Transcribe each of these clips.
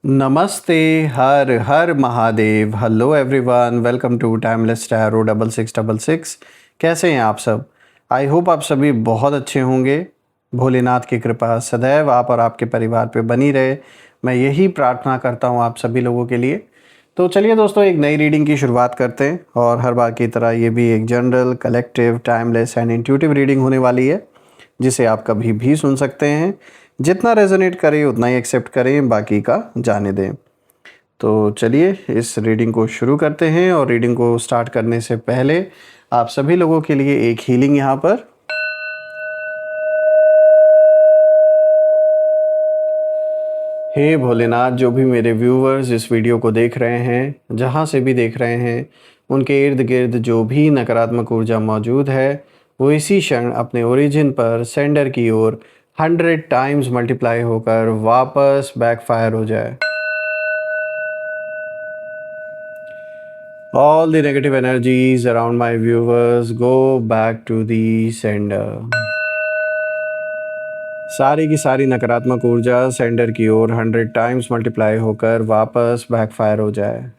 नमस्ते। Har Har Mahadev. Hello everyone, welcome to Timeless Tarot 6666। कैसे हैं आप सब? आई होप आप सभी बहुत अच्छे होंगे। भोलेनाथ की कृपा सदैव आप और आपके परिवार पे बनी रहे, मैं यही प्रार्थना करता हूँ आप सभी लोगों के लिए। तो चलिए दोस्तों, एक नई रीडिंग की शुरुआत करते हैं और हर बार की तरह ये भी एक general, collective, timeless and intuitive reading होने वाली है, जिसे आप कभी भी सुन सकते हैं। जितना रेजोनेट करे उतना ही एक्सेप्ट करें, बाकी का जाने दें। तो चलिए इस रीडिंग को शुरू करते हैं और रीडिंग को स्टार्ट करने से पहले आप सभी लोगों के लिए एक हीलिंग यहाँ पर। हे भोलेनाथ, जो भी मेरे व्यूवर्स इस वीडियो को देख रहे हैं, जहाँ से भी देख रहे हैं, उनके इर्द गिर्द जो भी नकारात्मक ऊर्जा मौजूद है वो इसी क्षण अपने ओरिजिन पर सेंडर की ओर 100 टाइम्स मल्टीप्लाई होकर वापस बैकफायर हो जाए। All the negative energies around my viewers go back to the sender. सारी की सारी नकारात्मक ऊर्जा सेंडर की ओर 100 टाइम्स मल्टीप्लाई होकर वापस बैकफायर हो जाए।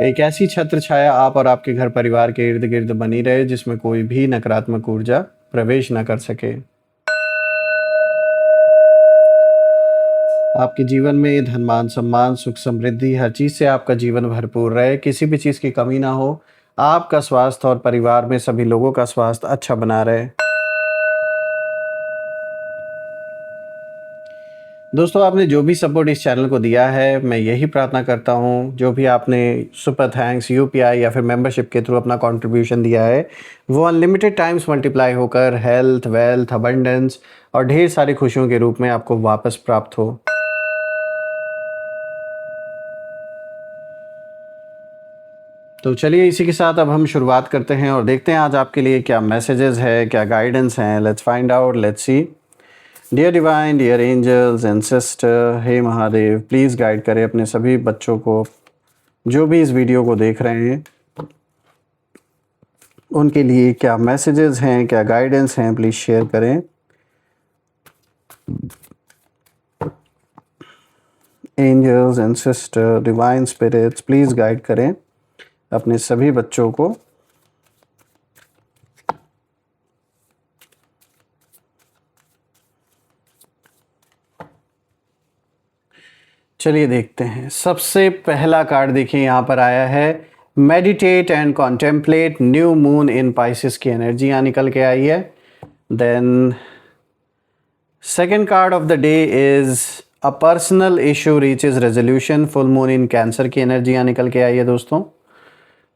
एक ऐसी छत्र छाया आप और आपके घर परिवार के इर्द गिर्द बनी रहे जिसमें कोई भी नकारात्मक ऊर्जा प्रवेश न कर सके। आपके जीवन में धन मान सम्मान सुख समृद्धि हर चीज़ से आपका जीवन भरपूर रहे, किसी भी चीज़ की कमी ना हो। आपका स्वास्थ्य और परिवार में सभी लोगों का स्वास्थ्य अच्छा बना रहे। दोस्तों, आपने जो भी सपोर्ट इस चैनल को दिया है, मैं यही प्रार्थना करता हूँ जो भी आपने सुपर थैंक्स, यूपीआई या फिर मेंबरशिप के थ्रू अपना कंट्रीब्यूशन दिया है, वो अनलिमिटेड टाइम्स मल्टीप्लाई होकर हेल्थ, वेल्थ, अबंडेंस और ढेर सारी खुशियों के रूप में आपको वापस प्राप्त हो। तो चलिए इसी के साथ अब हम शुरुआत करते हैं और देखते हैं आज आपके लिए क्या मैसेजेस है, क्या गाइडेंस हैं। Let's find out, let's see. Dear divine, dear angels and sister, हे महादेव, प्लीज़ गाइड करें अपने सभी बच्चों को जो भी इस वीडियो को देख रहे हैं, उनके लिए क्या मैसेजेस हैं, क्या गाइडेंस हैं, प्लीज़ शेयर करें। Angels and sister, divine spirits, please guide करें अपने सभी बच्चों को। चलिए देखते हैं। सबसे पहला कार्ड देखिए यहाँ पर आया है, meditate and contemplate, new moon in Pisces की एनर्जी यहाँ निकल के आई है। Then second card of the day is a personal issue reaches resolution, full moon in Cancer की एनर्जी यहाँ निकल के आई है दोस्तों।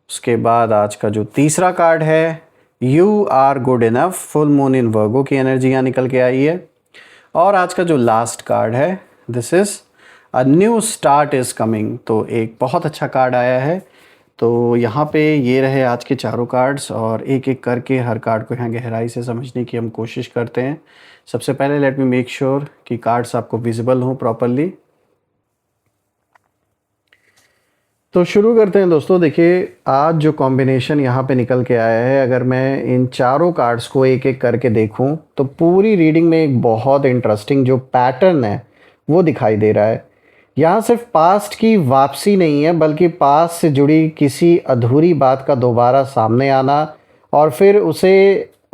उसके बाद आज का जो तीसरा कार्ड है, you are good enough, full moon in Virgo की एनर्जी यहाँ निकल के आई है। और आज का जो लास्ट कार्ड है, this is a new start is coming, तो एक बहुत अच्छा कार्ड आया है। तो यहाँ पे ये रहे आज के चारों कार्ड्स और एक एक करके हर कार्ड को यहाँ गहराई से समझने की हम कोशिश करते हैं। सबसे पहले लेट मी मेक श्योर कि कार्ड्स आपको विजिबल हों प्रॉपरली। तो शुरू करते हैं दोस्तों। देखिए आज जो कॉम्बिनेशन यहाँ पे निकल के आया है, अगर मैं इन चारों कार्ड्स को एक एक करके देखूँ तो पूरी रीडिंग में एक बहुत इंटरेस्टिंग जो पैटर्न है वो दिखाई दे रहा है। यहाँ सिर्फ पास्ट की वापसी नहीं है, बल्कि पास्ट से जुड़ी किसी अधूरी बात का दोबारा सामने आना और फिर उसे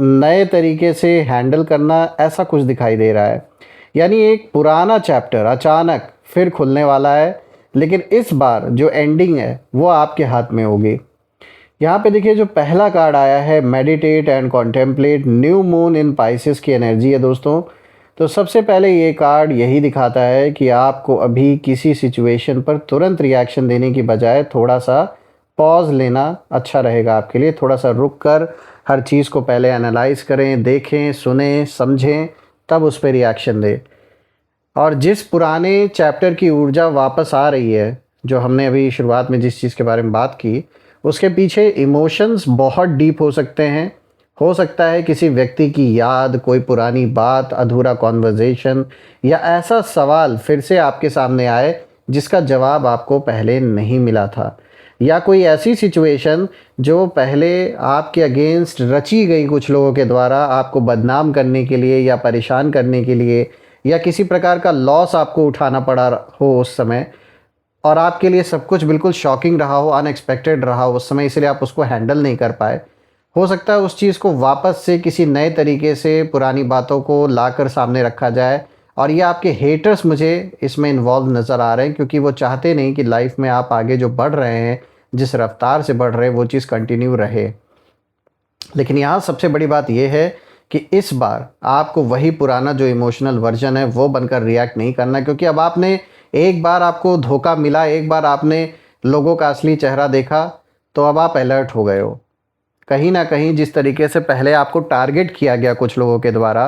नए तरीके से हैंडल करना, ऐसा कुछ दिखाई दे रहा है। यानी एक पुराना चैप्टर अचानक फिर खुलने वाला है, लेकिन इस बार जो एंडिंग है वो आपके हाथ में होगी। यहाँ पे देखिए जो पहला कार्ड आया है, meditate and contemplate, new moon in Pisces की एनर्जी है दोस्तों। तो सबसे पहले ये कार्ड यही दिखाता है कि आपको अभी किसी सिचुएशन पर तुरंत रिएक्शन देने की बजाय थोड़ा सा पॉज लेना अच्छा रहेगा आपके लिए। थोड़ा सा रुक कर हर चीज़ को पहले एनालाइज करें, देखें, सुने, समझें, तब उस पर रिएक्शन दें। और जिस पुराने चैप्टर की ऊर्जा वापस आ रही है, जो हमने अभी शुरुआत में जिस चीज़ के बारे में बात की, उसके पीछे इमोशंस बहुत डीप हो सकते हैं। हो सकता है किसी व्यक्ति की याद, कोई पुरानी बात, अधूरा कॉन्वर्जेशन या ऐसा सवाल फिर से आपके सामने आए जिसका जवाब आपको पहले नहीं मिला था। या कोई ऐसी सिचुएशन जो पहले आपके अगेंस्ट रची गई कुछ लोगों के द्वारा आपको बदनाम करने के लिए या परेशान करने के लिए, या किसी प्रकार का लॉस आपको उठाना पड़ा हो उस समय, और आपके लिए सब कुछ बिल्कुल शॉकिंग रहा हो, अनएक्सपेक्टेड रहा हो उस समय, इसलिए आप उसको हैंडल नहीं कर पाए। हो सकता है उस चीज़ को वापस से किसी नए तरीके से पुरानी बातों को लाकर सामने रखा जाए, और ये आपके हेटर्स मुझे इसमें इन्वॉल्व नज़र आ रहे हैं, क्योंकि वो चाहते नहीं कि लाइफ में आप आगे जो बढ़ रहे हैं, जिस रफ्तार से बढ़ रहे हैं, वो चीज़ कंटिन्यू रहे। लेकिन यहाँ सबसे बड़ी बात यह है कि इस बार आपको वही पुराना जो इमोशनल वर्जन है वो बनकर रिएक्ट नहीं करना, क्योंकि अब आपने एक बार आपको धोखा मिला, एक बार आपने लोगों का असली चेहरा देखा, तो अब आप अलर्ट हो गए हो। कहीं ना कहीं जिस तरीके से पहले आपको टारगेट किया गया कुछ लोगों के द्वारा,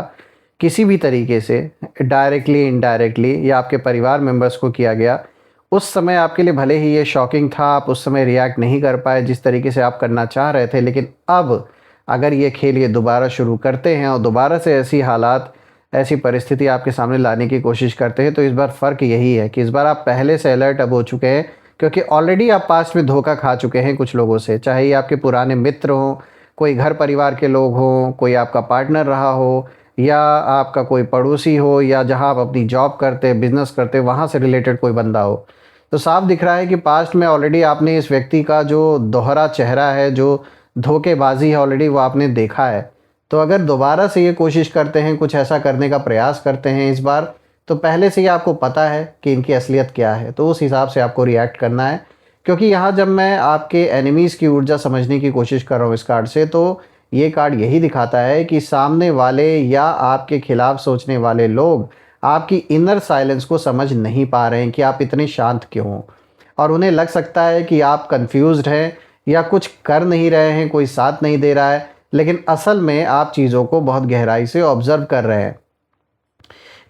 किसी भी तरीके से डायरेक्टली इनडायरेक्टली, या आपके परिवार मेंबर्स को किया गया, उस समय आपके लिए भले ही ये शॉकिंग था, आप उस समय रिएक्ट नहीं कर पाए जिस तरीके से आप करना चाह रहे थे। लेकिन अब अगर ये खेल ये दोबारा शुरू करते हैं और दोबारा से ऐसी हालात, ऐसी परिस्थिति आपके सामने लाने की कोशिश करते हैं, तो इस बार फ़र्क यही है कि इस बार आप पहले से अलर्ट अब हो चुके हैं, क्योंकि ऑलरेडी आप पास्ट में धोखा खा चुके हैं कुछ लोगों से, चाहे ये आपके पुराने मित्र हों, कोई घर परिवार के लोग हों, कोई आपका पार्टनर रहा हो, या आपका कोई पड़ोसी हो, या जहां आप अपनी जॉब करते, बिजनेस करते, वहां से रिलेटेड कोई बंदा हो। तो साफ दिख रहा है कि पास्ट में ऑलरेडी आपने इस व्यक्ति का जो दोहरा चेहरा है, जो धोखेबाजी है, ऑलरेडी वो आपने देखा है। तो अगर दोबारा से ये कोशिश करते हैं, कुछ ऐसा करने का प्रयास करते हैं इस बार, तो पहले से ही आपको पता है कि इनकी असलियत क्या है, तो उस हिसाब से आपको रिएक्ट करना है। क्योंकि यहाँ जब मैं आपके एनिमीज़ की ऊर्जा समझने की कोशिश कर रहा हूँ इस कार्ड से, तो ये कार्ड यही दिखाता है कि सामने वाले या आपके खिलाफ सोचने वाले लोग आपकी इनर साइलेंस को समझ नहीं पा रहे हैं कि आप इतने शांत क्यों हो, और उन्हें लग सकता है कि आप कंफ्यूज्ड हैं या कुछ कर नहीं रहे हैं, कोई साथ नहीं दे रहा है, लेकिन असल में आप चीज़ों को बहुत गहराई से ऑब्जर्व कर रहे हैं।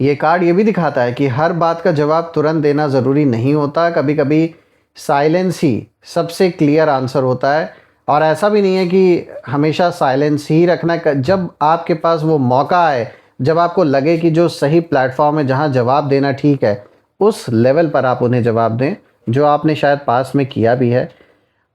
ये कार्ड ये भी दिखाता है कि हर बात का जवाब तुरंत देना ज़रूरी नहीं होता, कभी कभी साइलेंस ही सबसे क्लियर आंसर होता है। और ऐसा भी नहीं है कि हमेशा साइलेंस ही रखना, जब आपके पास वो मौका आए, जब आपको लगे कि जो सही प्लेटफॉर्म है जहाँ जवाब देना ठीक है, उस लेवल पर आप उन्हें जवाब दें, जो आपने शायद पास में किया भी है।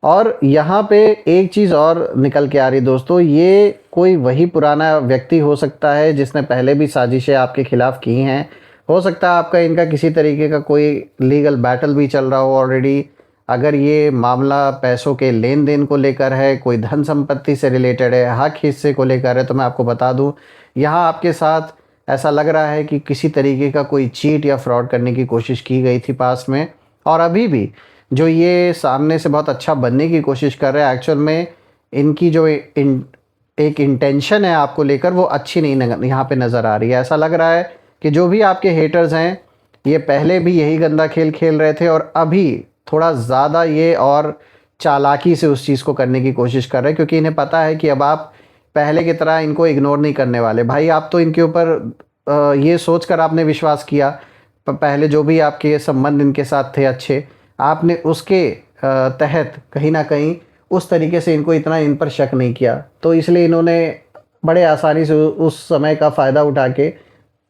और यहाँ पे एक चीज़ और निकल के आ रही दोस्तों, ये कोई वही पुराना व्यक्ति हो सकता है जिसने पहले भी साजिशें आपके खिलाफ की हैं। हो सकता है आपका इनका किसी तरीके का कोई लीगल बैटल भी चल रहा हो ऑलरेडी। अगर ये मामला पैसों के लेन देन को लेकर है, कोई धन संपत्ति से रिलेटेड है, हक हिस्से को लेकर है, तो मैं आपको बता दूं, यहाँ आपके साथ ऐसा लग रहा है कि किसी तरीके का कोई चीट या फ्रॉड करने की कोशिश की गई थी पास्ट में, और अभी भी जो ये सामने से बहुत अच्छा बनने की कोशिश कर रहे हैं, एक्चुअल में इनकी जो एक इंटेंशन है आपको लेकर, वो अच्छी नहीं यहाँ पे नज़र आ रही है। ऐसा लग रहा है कि जो भी आपके हेटर्स हैं, ये पहले भी यही गंदा खेल खेल रहे थे, और अभी थोड़ा ज़्यादा ये और चालाकी से उस चीज़ को करने की कोशिश कर रहे हैं, क्योंकि इन्हें पता है कि अब आप पहले की तरह इनको इग्नोर नहीं करने वाले। भाई आप तो इनके ऊपर ये सोचकर आपने विश्वास किया, पहले जो भी आपके संबंध इनके साथ थे अच्छे, आपने उसके तहत कहीं ना कहीं उस तरीके से इनको इतना इन पर शक नहीं किया, तो इसलिए इन्होंने बड़े आसानी से उस समय का फ़ायदा उठा के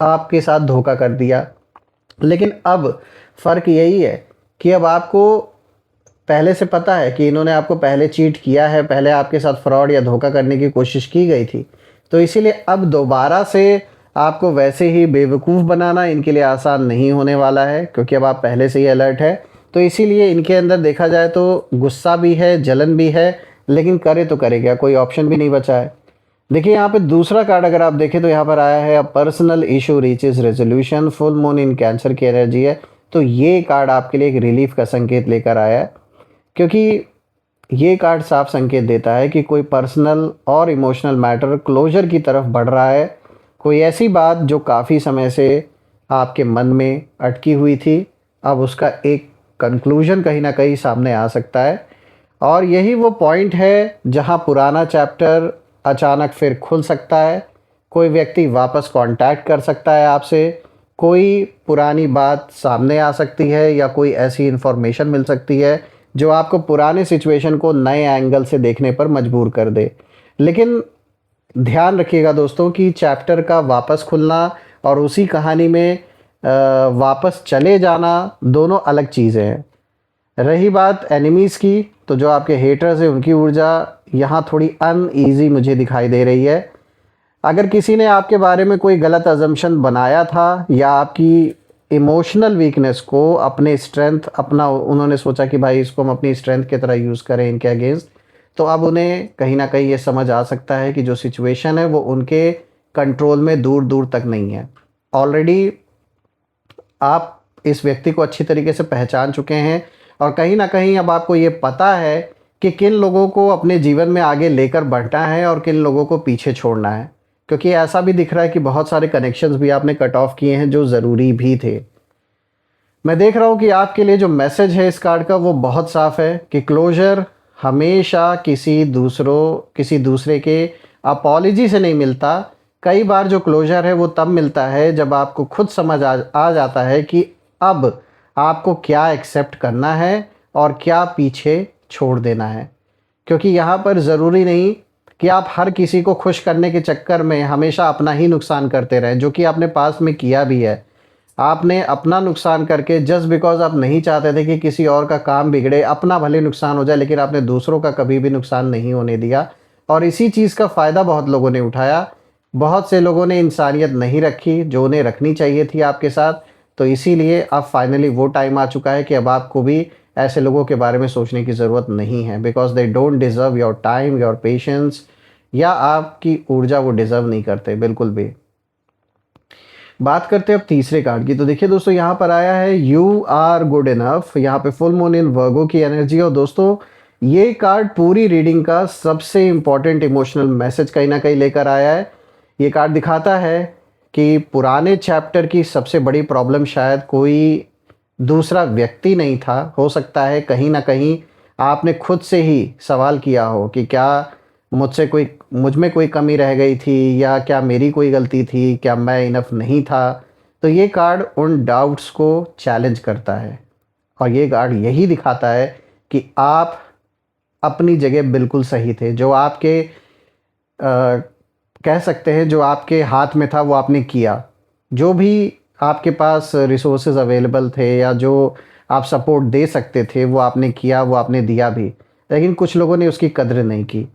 आपके साथ धोखा कर दिया। लेकिन अब फ़र्क यही है कि अब आपको पहले से पता है कि इन्होंने आपको पहले चीट किया है, पहले आपके साथ फ्रॉड या धोखा करने की कोशिश की गई थी, तो इसीलिए अब दोबारा से आपको वैसे ही बेवकूफ़ बनाना इनके लिए आसान नहीं होने वाला है, क्योंकि अब आप पहले से ही अलर्ट है। तो इसीलिए इनके अंदर देखा जाए तो गुस्सा भी है, जलन भी है, लेकिन करे तो करे क्या, कोई ऑप्शन भी नहीं बचा है। देखिए यहाँ पे दूसरा कार्ड अगर आप देखें तो यहाँ पर आया है, अ personal issue reaches resolution, full moon in Cancer की एनर्जी है। तो ये कार्ड आपके लिए एक रिलीफ का संकेत लेकर आया है, क्योंकि ये कार्ड साफ संकेत देता है कि कोई पर्सनल और इमोशनल मैटर क्लोजर की तरफ बढ़ रहा है। कोई ऐसी बात जो काफ़ी समय से आपके मन में अटकी हुई थी, अब उसका एक कंक्लूजन कहीं ना कहीं सामने आ सकता है। और यही वो पॉइंट है जहां पुराना चैप्टर अचानक फिर खुल सकता है। कोई व्यक्ति वापस कांटेक्ट कर सकता है आपसे, कोई पुरानी बात सामने आ सकती है, या कोई ऐसी इन्फॉर्मेशन मिल सकती है जो आपको पुराने सिचुएशन को नए एंगल से देखने पर मजबूर कर दे। लेकिन ध्यान रखिएगा दोस्तों कि चैप्टर का वापस खुलना और उसी कहानी में वापस चले जाना दोनों अलग चीज़ें हैं। रही बात एनिमीज़ की, तो जो आपके हेटर्स हैं उनकी ऊर्जा यहाँ थोड़ी अनईजी मुझे दिखाई दे रही है। अगर किसी ने आपके बारे में कोई गलत अजम्पशन बनाया था या आपकी इमोशनल वीकनेस को अपने स्ट्रेंथ अपना उन्होंने सोचा कि भाई इसको हम अपनी स्ट्रेंथ की तरह यूज़ करें इनके अगेंस्ट, तो अब उन्हें कहीं ना कहीं ये समझ आ सकता है कि जो सिचुएशन है वो उनके कंट्रोल में दूर दूर तक नहीं है। ऑलरेडी आप इस व्यक्ति को अच्छी तरीके से पहचान चुके हैं और कहीं ना कहीं अब आपको ये पता है कि किन लोगों को अपने जीवन में आगे लेकर बढ़ना है और किन लोगों को पीछे छोड़ना है, क्योंकि ऐसा भी दिख रहा है कि बहुत सारे कनेक्शंस भी आपने कट ऑफ किए हैं जो ज़रूरी भी थे। मैं देख रहा हूँ कि आपके लिए जो मैसेज है इस कार्ड का वो बहुत साफ़ है कि क्लोजर हमेशा किसी दूसरे के अपॉलॉजी से नहीं मिलता। कई बार जो क्लोजर है वो तब मिलता है जब आपको खुद समझ आ जाता है कि अब आपको क्या एक्सेप्ट करना है और क्या पीछे छोड़ देना है। क्योंकि यहाँ पर ज़रूरी नहीं कि आप हर किसी को खुश करने के चक्कर में हमेशा अपना ही नुकसान करते रहें, जो कि आपने पास में किया भी है। आपने अपना नुकसान करके जस्ट बिकॉज आप नहीं चाहते थे कि किसी और का काम बिगड़े, अपना भले नुकसान हो जाए, लेकिन आपने दूसरों का कभी भी नुकसान नहीं होने दिया और इसी चीज़ का फ़ायदा बहुत लोगों ने उठाया। बहुत से लोगों ने इंसानियत नहीं रखी जो उन्हें रखनी चाहिए थी आपके साथ। तो इसीलिए अब फाइनली वो टाइम आ चुका है कि अब आपको भी ऐसे लोगों के बारे में सोचने की ज़रूरत नहीं है, because they don't deserve your time, your patience, या आपकी ऊर्जा वो डिज़र्व नहीं करते बिल्कुल भी। बात करते हैं अब तीसरे कार्ड की। तो देखिए दोस्तों, यहाँ पर आया है यू आर गुड इनफ। यहाँ पे फुल मून इन वर्गो की एनर्जी। और दोस्तों ये कार्ड पूरी रीडिंग का सबसे इम्पॉर्टेंट इमोशनल मैसेज कहीं ना कहीं लेकर आया है। ये कार्ड दिखाता है कि पुराने चैप्टर की सबसे बड़ी प्रॉब्लम शायद कोई दूसरा व्यक्ति नहीं था। हो सकता है कहीं ना कहीं आपने खुद से ही सवाल किया हो कि क्या मुझ में कोई कमी रह गई थी, या क्या मेरी कोई गलती थी, क्या मैं इनफ नहीं था। तो ये कार्ड उन डाउट्स को चैलेंज करता है और ये कार्ड यही दिखाता है कि आप अपनी जगह बिल्कुल सही थे। जो आपके कह सकते हैं जो आपके हाथ में था वो आपने किया। जो भी आपके पास रिसोर्सेज अवेलेबल थे या जो आप सपोर्ट दे सकते थे वो आपने किया, वो आपने दिया भी। लेकिन कुछ लोगों ने उसकी कदर नहीं की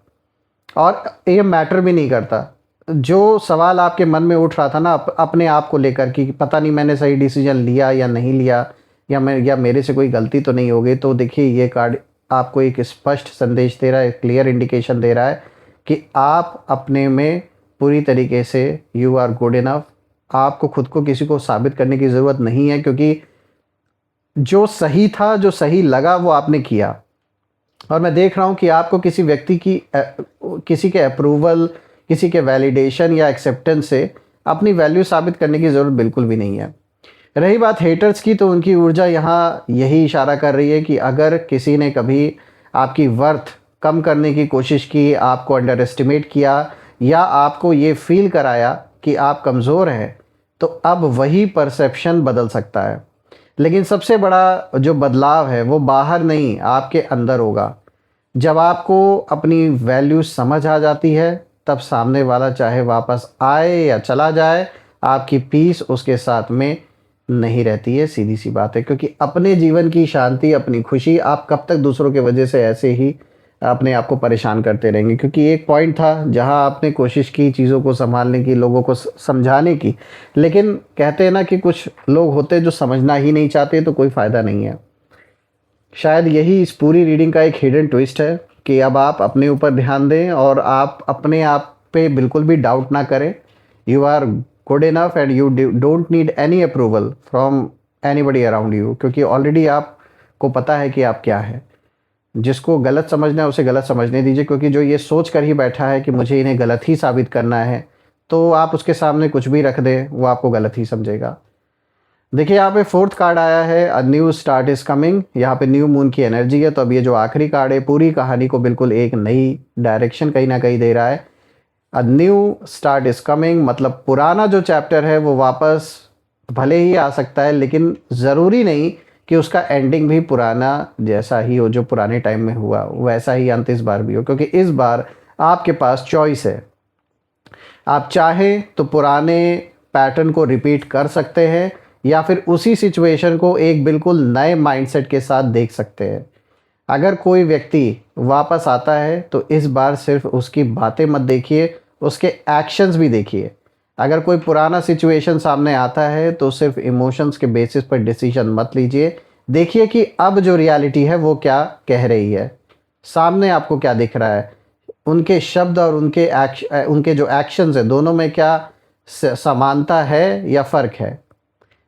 और ये मैटर भी नहीं करता। जो सवाल आपके मन में उठ रहा था ना अपने आप को लेकर कि पता नहीं मैंने सही डिसीजन लिया या नहीं लिया, या मेरे से कोई गलती तो नहीं हो गई, तो देखिए ये कार्ड आपको एक स्पष्ट संदेश दे रहा है, क्लियर इंडिकेशन दे रहा है कि आप अपने में पूरी तरीके से यू आर गुड इनफ। आपको खुद को किसी को साबित करने की ज़रूरत नहीं है, क्योंकि जो सही था, जो सही लगा वो आपने किया। और मैं देख रहा हूँ कि आपको किसी व्यक्ति की किसी के अप्रूवल, किसी के वैलिडेशन या एक्सेप्टेंस से अपनी वैल्यू साबित करने की ज़रूरत बिल्कुल भी नहीं है। रही बात हेटर्स की, तो उनकी ऊर्जा यहाँ यही इशारा कर रही है कि अगर किसी ने कभी आपकी वर्थ कम करने की कोशिश की, आपको अंडर एस्टिमेट किया या आपको ये फील कराया कि आप कमज़ोर हैं, तो अब वही परसेप्शन बदल सकता है। लेकिन सबसे बड़ा जो बदलाव है वो बाहर नहीं, आपके अंदर होगा। जब आपको अपनी वैल्यू समझ आ जाती है तब सामने वाला चाहे वापस आए या चला जाए, आपकी पीस उसके साथ में नहीं रहती है। सीधी सी बात है, क्योंकि अपने जीवन की शांति, अपनी खुशी आप कब तक दूसरों की वजह से ऐसे ही अपने आप को परेशान करते रहेंगे। क्योंकि एक पॉइंट था जहां आपने कोशिश की चीज़ों को संभालने की, लोगों को समझाने की, लेकिन कहते हैं ना कि कुछ लोग होते हैं जो समझना ही नहीं चाहते, तो कोई फ़ायदा नहीं है। शायद यही इस पूरी रीडिंग का एक हिडन ट्विस्ट है कि अब आप अपने ऊपर ध्यान दें और आप अपने आप पे बिल्कुल भी डाउट ना करें। You are good enough and you don't need any approval from anybody around you, क्योंकि ऑलरेडी आपको पता है कि आप क्या है। जिसको गलत समझना है उसे गलत समझने दीजिए, क्योंकि जो ये सोच कर ही बैठा है कि मुझे इन्हें गलत ही साबित करना है, तो आप उसके सामने कुछ भी रख दें वो आपको गलत ही समझेगा। देखिए यहाँ पे फोर्थ कार्ड आया है a new start is coming. यहाँ पे न्यू मून की एनर्जी है। तो अब ये जो आखिरी कार्ड है पूरी कहानी को बिल्कुल एक नई डायरेक्शन कहीं ना कहीं दे रहा है। A new start is coming मतलब पुराना जो चैप्टर है वो वापस भले ही आ सकता है, लेकिन ज़रूरी नहीं कि उसका एंडिंग भी पुराना जैसा ही हो, जो पुराने टाइम में हुआ वैसा ही अंत इस बार भी हो। क्योंकि इस बार आपके पास चॉइस है। आप चाहें तो पुराने पैटर्न को रिपीट कर सकते हैं या फिर उसी सिचुएशन को एक बिल्कुल नए माइंडसेट के साथ देख सकते हैं। अगर कोई व्यक्ति वापस आता है तो इस बार सिर्फ उसकी बातें मत देखिए, उसके एक्शंस भी देखिए। अगर कोई पुराना सिचुएशन सामने आता है तो सिर्फ इमोशंस के बेसिस पर डिसीजन मत लीजिए। देखिए कि अब जो रियलिटी है वो क्या कह रही है, सामने आपको क्या दिख रहा है, उनके शब्द और उनके जो एक्शंस है दोनों में क्या समानता है या फ़र्क है।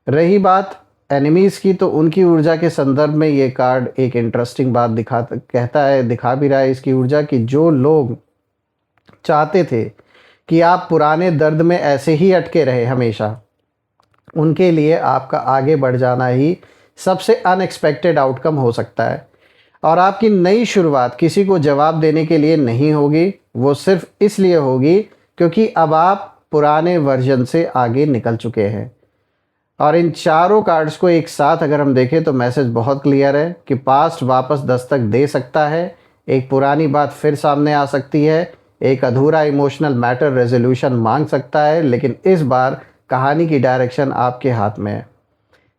रही बात एनिमीज़ की, तो उनकी ऊर्जा के संदर्भ में ये कार्ड एक इंटरेस्टिंग बात दिखा भी रहा है इसकी ऊर्जा की। जो लोग चाहते थे कि आप पुराने दर्द में ऐसे ही अटके रहे हमेशा, उनके लिए आपका आगे बढ़ जाना ही सबसे अनएक्सपेक्टेड आउटकम हो सकता है। और आपकी नई शुरुआत किसी को जवाब देने के लिए नहीं होगी, वो सिर्फ इसलिए होगी क्योंकि अब आप पुराने वर्जन से आगे निकल चुके हैं। और इन चारों कार्ड्स को एक साथ अगर हम देखें तो मैसेज बहुत क्लियर है कि पास्ट वापस दस्तक दे सकता है, एक पुरानी बात फिर सामने आ सकती है, एक अधूरा इमोशनल मैटर रेजोल्यूशन मांग सकता है, लेकिन इस बार कहानी की डायरेक्शन आपके हाथ में है।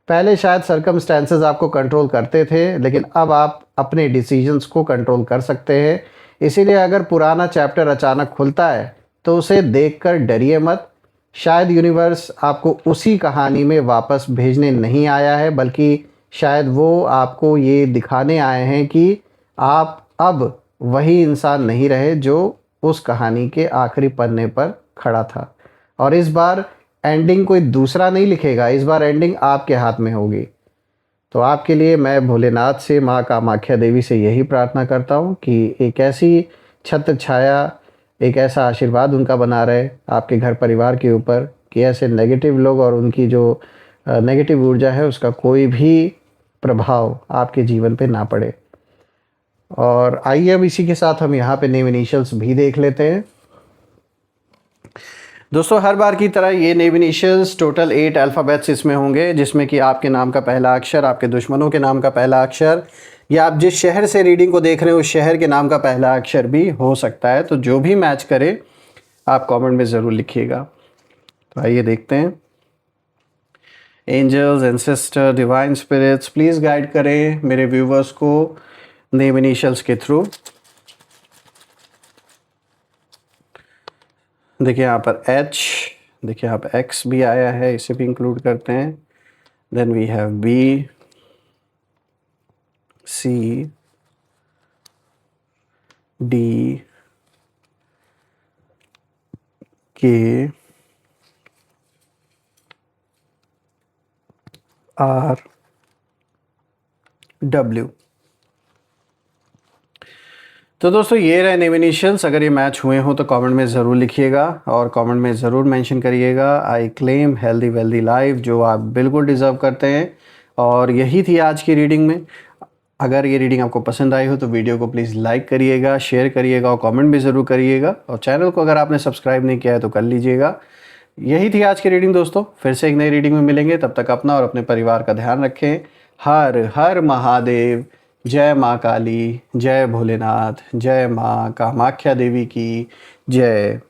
पहले शायद सर्कमस्टेंसेस आपको कंट्रोल करते थे, लेकिन अब आप अपने डिसीजंस को कंट्रोल कर सकते हैं। इसीलिए अगर पुराना चैप्टर अचानक खुलता है तो उसे देखकर डरिए मत। शायद यूनिवर्स आपको उसी कहानी में वापस भेजने नहीं आया है, बल्कि शायद वो आपको ये दिखाने आए हैं कि आप अब वही इंसान नहीं रहे जो उस कहानी के आखिरी पन्ने पर खड़ा था। और इस बार एंडिंग कोई दूसरा नहीं लिखेगा, इस बार एंडिंग आपके हाथ में होगी। तो आपके लिए मैं भोलेनाथ से, माँ कामाख्या देवी से यही प्रार्थना करता हूँ कि एक ऐसी छत्र छाया, एक ऐसा आशीर्वाद उनका बना रहे आपके घर परिवार के ऊपर कि ऐसे नेगेटिव लोग और उनकी जो नेगेटिव ऊर्जा है उसका कोई भी प्रभाव आपके जीवन पे ना पड़े। और आइए अब इसी के साथ हम यहाँ पे नेम इनिशियल्स भी देख लेते हैं। दोस्तों हर बार की तरह ये नेम इनिशियल्स टोटल 8 अल्फ़ाबेट्स इसमें होंगे, जिसमें कि आपके नाम का पहला अक्षर, आपके दुश्मनों के नाम का पहला अक्षर, या आप जिस शहर से रीडिंग को देख रहे हैं उस शहर के नाम का पहला अक्षर भी हो सकता है। तो जो भी मैच करे आप कमेंट में ज़रूर लिखिएगा। तो आइए देखते हैं। Angels, ancestor, divine spirits please guide करें मेरे व्यूवर्स को नेम इनिशियल्स के थ्रू। देखिए यहाँ पर H, देखिए यहाँ पर X भी आया है, इसे भी इंक्लूड करते हैं। Then we have B, C, D, K, R, W। तो दोस्तों ये रहे नेम इनिशियल्स। अगर ये मैच हुए हो तो कमेंट में ज़रूर लिखिएगा और कमेंट में ज़रूर मेंशन करिएगा I claim healthy wealthy life, जो आप बिल्कुल डिज़र्व करते हैं। और यही थी आज की रीडिंग में। अगर ये रीडिंग आपको पसंद आई हो तो वीडियो को प्लीज़ लाइक करिएगा, शेयर करिएगा और कमेंट भी ज़रूर करिएगा। और चैनल को अगर आपने सब्सक्राइब नहीं किया है तो कर लीजिएगा। यही थी आज की रीडिंग दोस्तों। फिर से एक नई रीडिंग में मिलेंगे, तब तक अपना और अपने परिवार का ध्यान रखें। हर हर महादेव। जय माँ काली, जय भोलेनाथ, जय माँ कामाख्या देवी की जय।